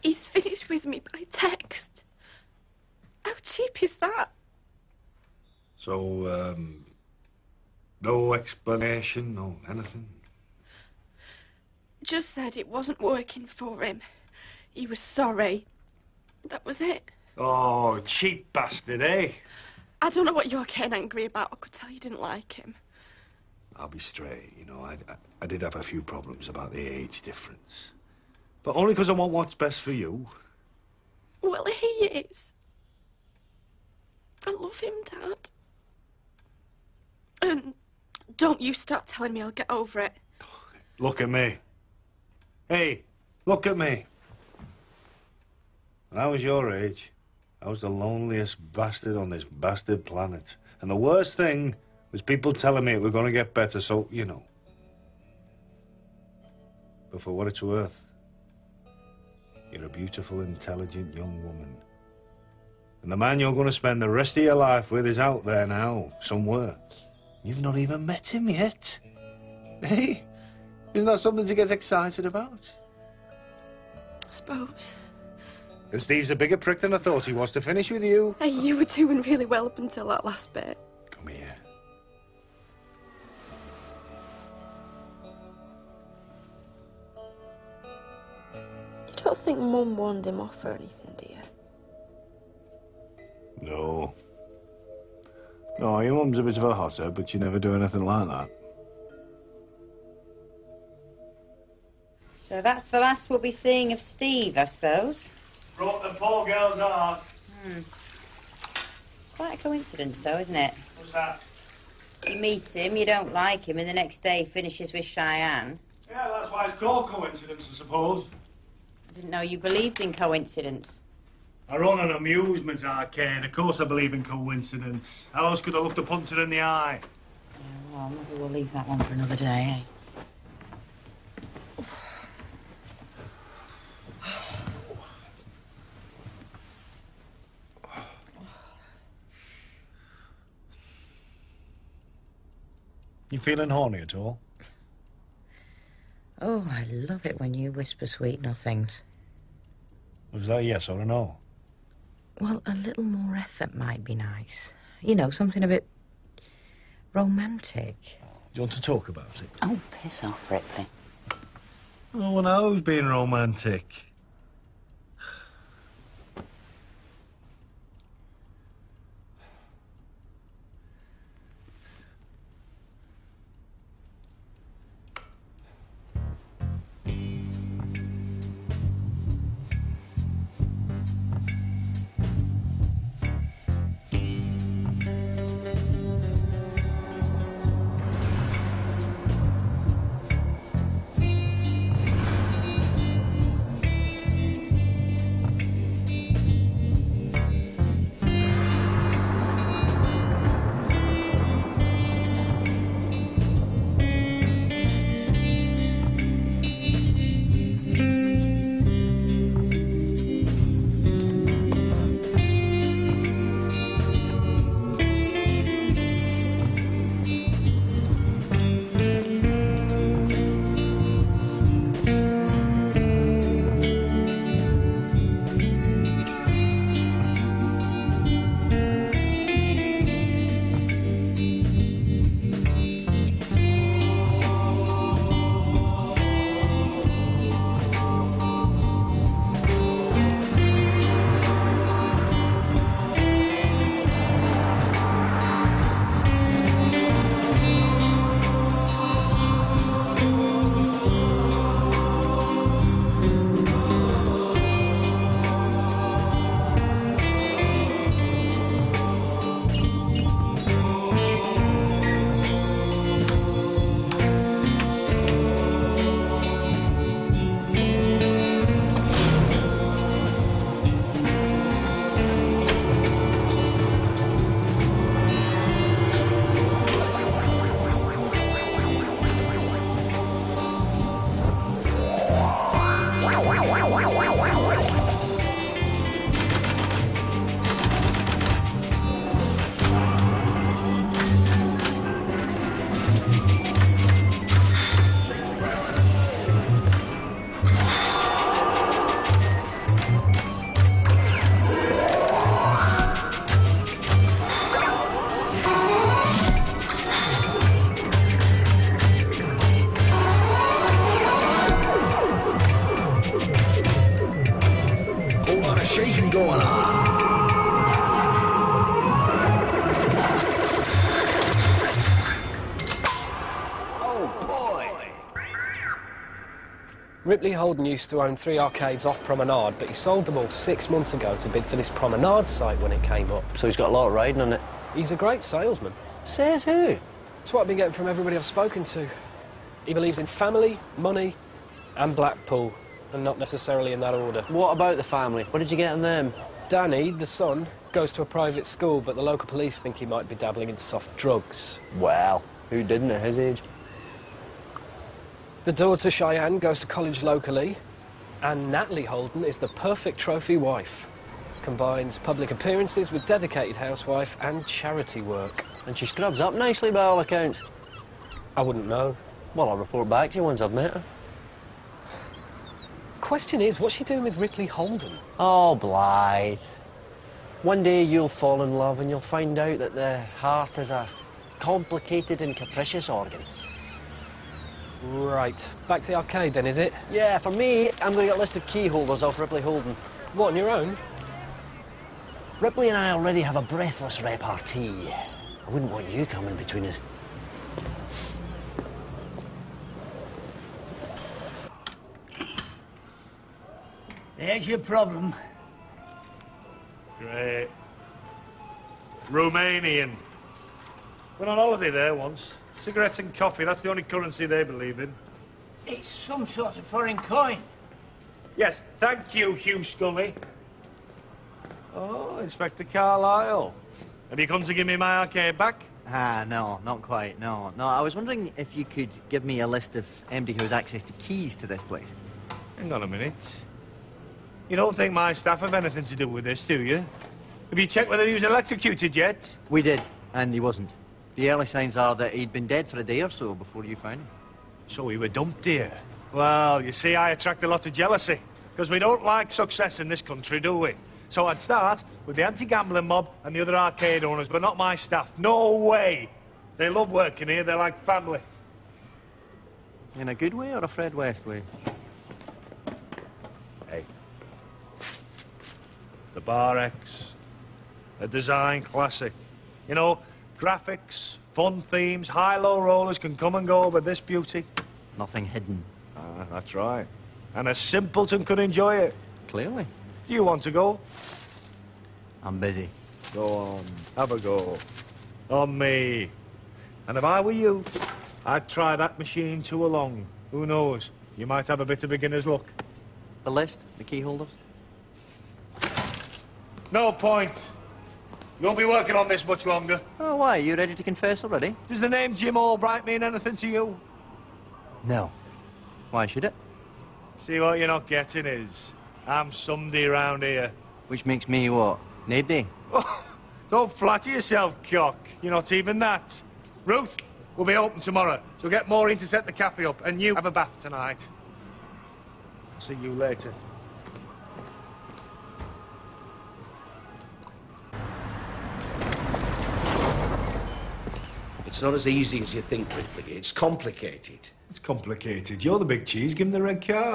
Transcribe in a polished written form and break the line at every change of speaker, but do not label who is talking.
He's finished with me by text. How cheap is that?
So, no explanation, no anything?
Just said it wasn't working for him. He was sorry. That was it.
Oh, cheap bastard, eh?
I don't know what you're getting angry about. I could tell you didn't like him.
I'll be straight, you know, I did have a few problems about the age difference. But only because I want what's best for you.
Well, he is. I love him, Dad. And don't you start telling me I'll get over it.
Look at me. Hey, look at me. When I was your age, I was the loneliest bastard on this bastard planet. And the worst thing was people telling me it were going to get better, so, you know. But for what it's worth, you're a beautiful, intelligent young woman. And the man you're going to spend the rest of your life with is out there now, somewhere. You've not even met him yet. Hey, isn't that something to get excited about?
I suppose.
And Steve's a bigger prick than I thought he was to finish with you.
Hey, you were doing really well up until that last bit.
Come here.
You don't think Mum warned him off or anything, do you?
No. No, your mum's a bit of a hothead, but you never do anything like that.
So that's the last we'll be seeing of Steve, I suppose.
Broke the poor girl's heart.
Quite a coincidence, though, isn't it?
What's that?
You meet him, you don't like him, and the next day he finishes with Cheyenne.
Yeah, that's why it's called coincidence, I suppose.
I didn't know you believed in coincidence.
I run an amusement arcade. Of course I believe in coincidence. How else could I look the punter in the eye?
Yeah, well, maybe we'll leave that one for another day, eh?
You feeling horny at all?
Oh, I love it when you whisper sweet nothings.
Was that a yes or a no?
Well, a little more effort might be nice. You know, something a bit romantic.
Do you want to talk about it?
Oh, piss off, Ripley.
Oh, well, now who's being romantic?
shaking going on.
Ripley Holden used to own 3 arcades off Promenade, but he sold them all 6 months ago to bid for this Promenade site when it came up.
So he's got a lot of riding on it.
He's a great salesman.
Says who?
That's what I've been getting from everybody I've spoken to. He believes in family, money, and Blackpool, and not necessarily in that order.
What about the family? What did you get on them?
Danny, the son, goes to a private school, but the local police think he might be dabbling in soft drugs.
Well, who didn't at his age?
The daughter, Cheyenne, goes to college locally, and Natalie Holden is the perfect trophy wife. Combines public appearances with dedicated housewife and charity work.
And she scrubs up nicely by all accounts.
I wouldn't know.
Well, I'll report back to you once I've met her.
Question is, what's she doing with Ripley Holden?
Oh, Blythe. One day you'll fall in love and you'll find out that the heart is a complicated and capricious organ.
Right. Back to the arcade then, is it?
Yeah, for me, I'm going to get a list of key holders off Ripley Holden.
What, on your own?
Ripley and I already have a breathless repartee. I wouldn't want you coming between us.
There's your problem.
Great. Romanian. Went on holiday there once. Cigarettes and coffee, that's the only currency they believe in.
It's some sort of foreign coin.
Yes, thank you, Hugh Scully. Oh, Inspector Carlisle. Have you come to give me my arcade back?
No, not quite, no. No, I was wondering if you could give me a list of anybody who has access to keys to this place.
Hang on a minute. You don't think my staff have anything to do with this, do you? Have you checked whether he was electrocuted yet?
We did, and he wasn't. The early signs are that he'd been dead for a day or so before you found him.
So he were dumped here? Well, you see, I attract a lot of jealousy. Because we don't like success in this country, do we? So I'd start with the anti-gambling mob and the other arcade owners, but not my staff. No way! They love working here, they're like family.
In a good way or a Fred West way?
Hey. The Bar X. A design classic. You know, graphics, fun themes, high-low rollers can come and go, but this beauty...
Nothing hidden.
Ah, that's right. And a simpleton could enjoy it.
Clearly.
Do you want to go?
I'm busy.
Go on, have a go. On me. And if I were you, I'd try that machine too along. Who knows? You might have a bit of beginner's luck.
The list? The key holders?
No point. You won't be working on this much longer.
Oh, why? You ready to confess already?
Does the name Jim Albright mean anything to you?
No. Why should it?
See, what you're not getting is... I'm somebody around here.
Which makes me what? Nobody?
Oh, don't flatter yourself, cock. You're not even that. Ruth, we'll be open tomorrow, so get Maureen to set the cafe up, and you have a bath tonight. See you later.
It's not as easy as you think, Ripley. It's complicated.
It's complicated. You're the big cheese. Give him the red card.